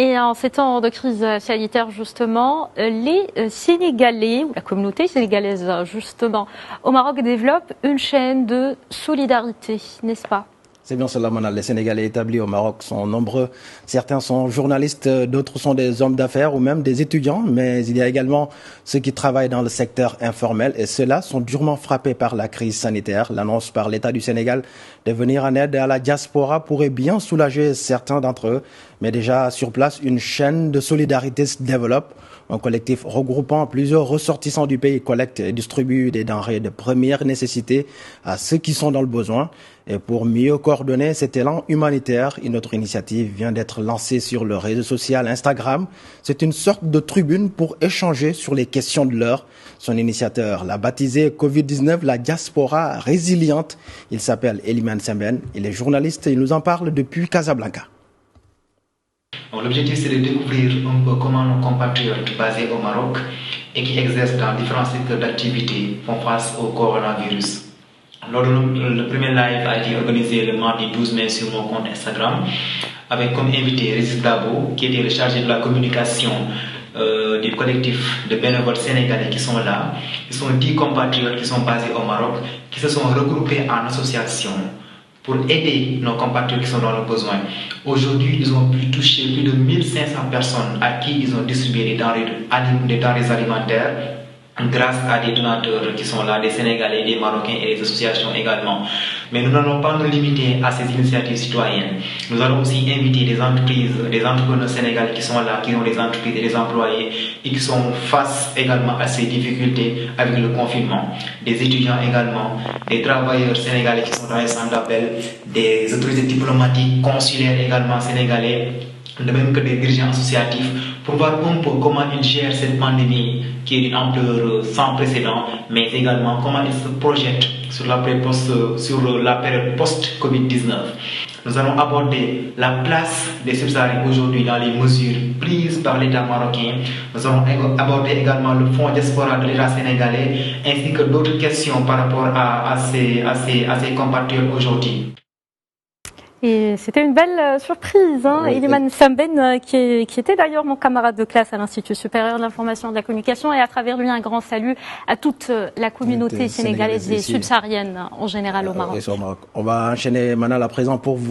Et en ces temps de crise sanitaire, justement, les Sénégalais, ou la communauté sénégalaise, justement, au Maroc développe une chaîne de solidarité, n'est-ce pas? C'est bien cela, Manal. Les Sénégalais établis au Maroc sont nombreux. Certains sont journalistes, d'autres sont des hommes d'affaires ou même des étudiants. Mais il y a également ceux qui travaillent dans le secteur informel et ceux-là sont durement frappés par la crise sanitaire. L'annonce par l'État du Sénégal de venir en aide à la diaspora pourrait bien soulager certains d'entre eux. Mais déjà, sur place, une chaîne de solidarité se développe. Un collectif regroupant plusieurs ressortissants du pays collecte et distribue des denrées de première nécessité à ceux qui sont dans le besoin. Et pour mieux coordonner cet élan humanitaire, une autre initiative vient d'être lancée sur le réseau social Instagram. C'est une sorte de tribune pour échanger sur les questions de l'heure. Son initiateur l'a baptisé Covid-19, la diaspora résiliente. Il s'appelle Eliman Semben. Il est journaliste et il nous en parle depuis Casablanca. L'objectif, c'est de découvrir un peu comment nos compatriotes basés au Maroc et qui exercent dans différents secteurs d'activité font face au coronavirus. Le premier live a été organisé le mardi 12 mai sur mon compte Instagram avec comme invité Régis Dabo, qui était le chargé de la communication du collectif de bénévoles sénégalais qui sont là. Ils sont 10 compatriotes qui sont basés au Maroc, qui se sont regroupés en association pour aider nos compatriotes qui sont dans le besoin. Aujourd'hui, ils ont pu toucher plus de 1500 personnes à qui ils ont distribué des denrées alimentaires grâce à des donateurs qui sont là, des Sénégalais, des Marocains et des associations également. Mais nous n'allons pas nous limiter à ces initiatives citoyennes. Nous allons aussi inviter des entreprises, des entrepreneurs sénégalais qui sont là, qui ont des entreprises et des employés et qui sont face également à ces difficultés avec le confinement. Des étudiants également, des travailleurs sénégalais qui sont dans les centres d'appel, des autorités diplomatiques, consulaires également sénégalais, de même que des dirigeants associatifs, pour voir un peu comment ils gèrent cette pandémie qui est d'une ampleur sans précédent, mais également comment ils se projettent sur la période post-Covid-19. Nous allons aborder la place des subsahariens aujourd'hui dans les mesures prises par l'État marocain. Nous allons aborder également le fonds diaspora de l'État sénégalais, ainsi que d'autres questions par rapport à ces compatriotes aujourd'hui. Et c'était une belle surprise, hein. Oui, Eliman Semben, qui était d'ailleurs mon camarade de classe à l'Institut supérieur de l'information et de la communication, et à travers lui un grand salut à toute la communauté sénégalaise et subsaharienne en général au Maroc. On va enchaîner Manal à présent pour vous.